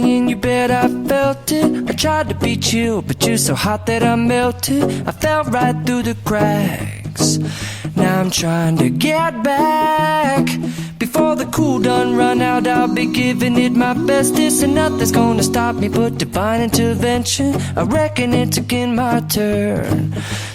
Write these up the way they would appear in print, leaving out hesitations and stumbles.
and you bet I felt it. I tried to be chill, but you're so hot that I melted. I fell right through the cracks. Now I'm trying to get back. Before the cool done run out, I'll be giving it my bestest, and nothing's gonna stop me but divine intervention. I reckon it's again my turn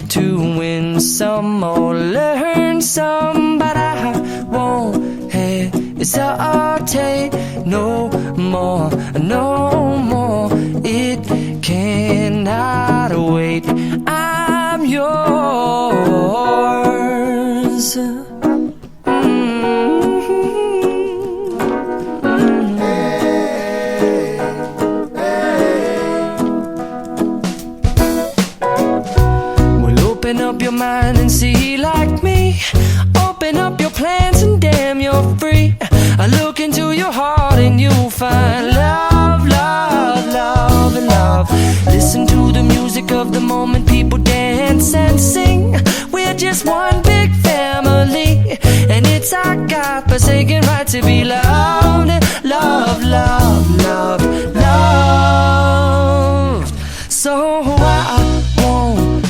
to win some or learn some, but I won't hesitate no more, no more. It cannot wait. I'm yours. Open up your mind and see like me. Open up your plans and damn, you're free. I look into your heart and you'll find love, love, love, and love. Listen to the music of the moment, people dance and sing. We're just one big family, and it's our God-forsaken right to be loved. Love, love, love, loved. So I won't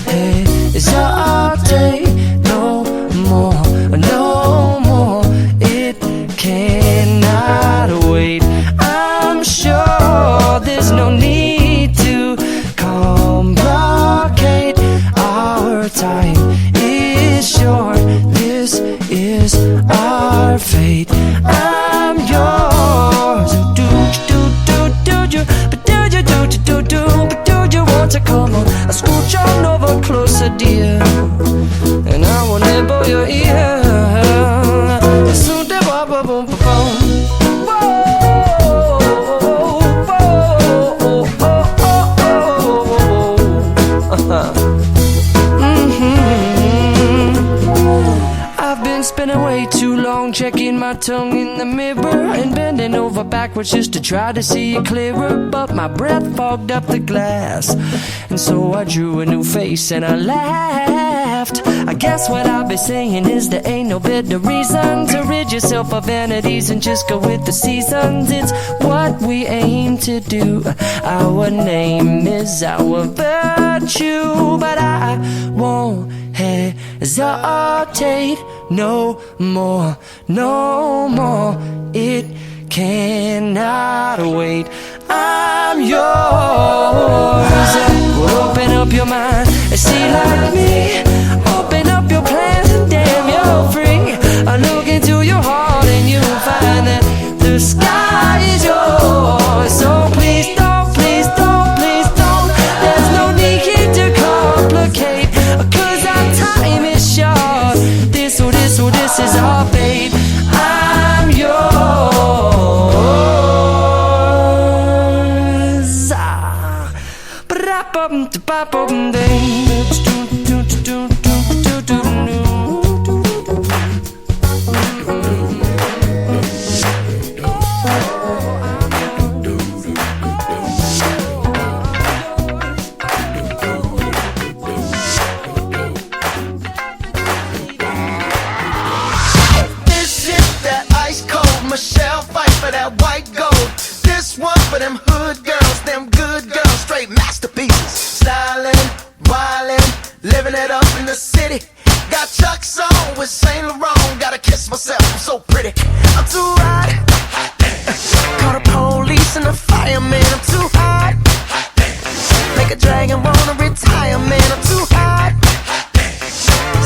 hesitate no more, no more. It cannot wait. I'm sure there's no need to complicate. Our time is short. This is our fate. I'm yours. Do you, but do you, but do you want to come on? I scooch on over closer, dear, and I will nibble your ear. Soon the boom, boom, boom, boom. I've been spending way too long checking my tongue in the mirror and bending over backwards just to try to see it clearer, but my breath fogged up the glass, and so I drew a new face and I laughed. I guess what I'll be saying is there ain't no better reason to rid yourself of vanities and just go with the seasons. It's what we aim to do. Our name is our virtue, but I won't hesitate no more, no more. It cannot wait. I'm yours. Well, open up your mind and see like me. Open up your plans and damn, you're free. I look into your heart and you'll find that the sky is yours. So please don't, please don't, please don't. There's no need here to complicate, 'cause our time is short. This is our fate. I'm yours. Michelle fight for that white gold. This one for them hood girls, them good girls, straight masterpieces. Styling, wildin', living it up in the city. Got Chuck's on with Saint Laurent. Gotta kiss myself, I'm so pretty. I'm too hot. Call the police and the fireman. I'm too hot. Make a dragon wanna retire, man. I'm too hot.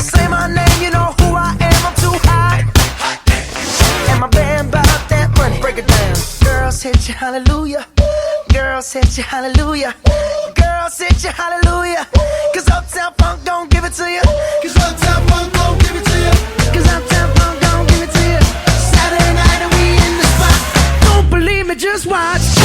Say my name, you know who I am. I'm too hot. And my band bought that money. Break it down. Girls hit you hallelujah. Girls hit you hallelujah. Girls hit you hallelujah. 'Cause Uptown Funk don't give it to you. 'Cause Uptown Funk don't give it to you. 'Cause Uptown Funk don't give it to you. Saturday night and we in the spot. Don't believe me, just watch.